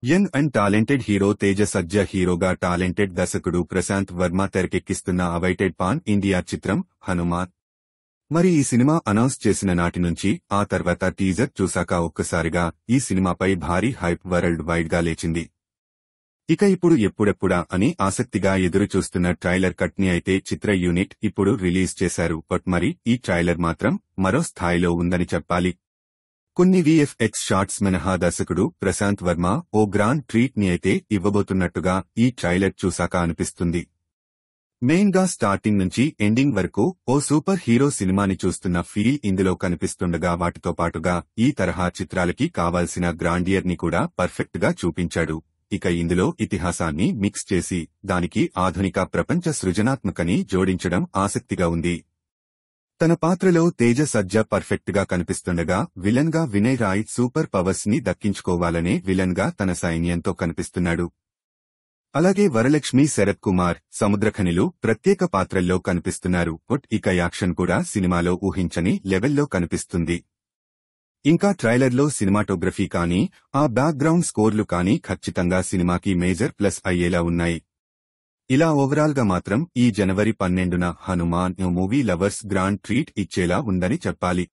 Young and talented hero Teja Sajja హీరోగా talented దర్శకుడు ప్రశాంత్ వర్మ తెరకెక్కిస్తున్న అవైటెడ్ పాన్ ఇండియా చిత్రం హనుమాన్. మరి ఈ సినిమా అనౌన్స్ చేసిన నాటి నుంచి ఆ తర్వాత టీజర్ చూశాక ఒక్కసారిగా ఈ సినిమాపై భారీ హైప్ వరల్డ్ వైడ్ గా లేచింది. ఇక ఇప్పుడు ఎప్పుడెప్పుడా అని ఆసక్తిగా ఎదురుచూస్తున్న ట్రైలర్ కట్ ని అయితే చిత్ర యూనిట్ ఇప్పుడు రిలీజ్ చేశారు. బట్ మరి ఈ ట్రైలర్ మాత్రం మరో స్థాయిలో ఉందని చెప్పాలి. కొన్ని వీఎఫ్ఎక్స్ షాట్స్ మినహా దర్శకుడు ప్రశాంత్ వర్మ ఓ గ్రాండ్ ట్రీట్ ని అయితే ఇవ్వబోతున్నట్టుగా ఈ ట్రైలర్ చూశాక అనిపిస్తుంది. మెయిన్ గా స్టార్టింగ్ నుంచి ఎండింగ్ వరకు ఓ సూపర్ హీరో సినిమాని చూస్తున్న ఫీల్ ఇందులో కనిపిస్తుండగా వాటితో పాటుగా ఈ తరహా చిత్రాలకి కావాల్సిన గ్రాండియర్ ని కూడా పర్ఫెక్ట్ గా చూపించాడు. ఇక ఇందులో ఇతిహాసాన్ని మిక్స్ చేసి దానికి ఆధునిక ప్రపంచ సృజనాత్మకని జోడించడం ఆసక్తిగా ఉంది. తన పాత్రలో తేజ సజ్జా పర్ఫెక్ట్ గా కనిపిస్తుండగా విలన్ గా వినయ్ రాయ్ సూపర్ పవర్స్ ని దక్కించుకోవాలనే విలన్ గా తన సైన్యంతో కనిపిస్తున్నాడు. అలాగే వరలక్ష్మి, శరత్ కుమార్, సముద్రఖనిలు ప్రత్యేక పాత్రల్లో కనిపిస్తున్నారు. ఇక యాక్షన్ కూడా సినిమాలో ఊహించని లెవెల్లో కనిపిస్తుంది. ఇంకా ట్రైలర్లో సినిమాటోగ్రఫీ కానీ ఆ బ్యాక్గ్రౌండ్ స్కోర్లు కానీ ఖచ్చితంగా సినిమాకి మేజర్ ప్లస్ అయ్యేలా ఉన్నాయి. ఇలా ఓవరాల్ గా మాత్రం ఈ జనవరి 12న Hanuman movie lovers grand treat ఇచ్చేలా ఉందని చెప్పాలి.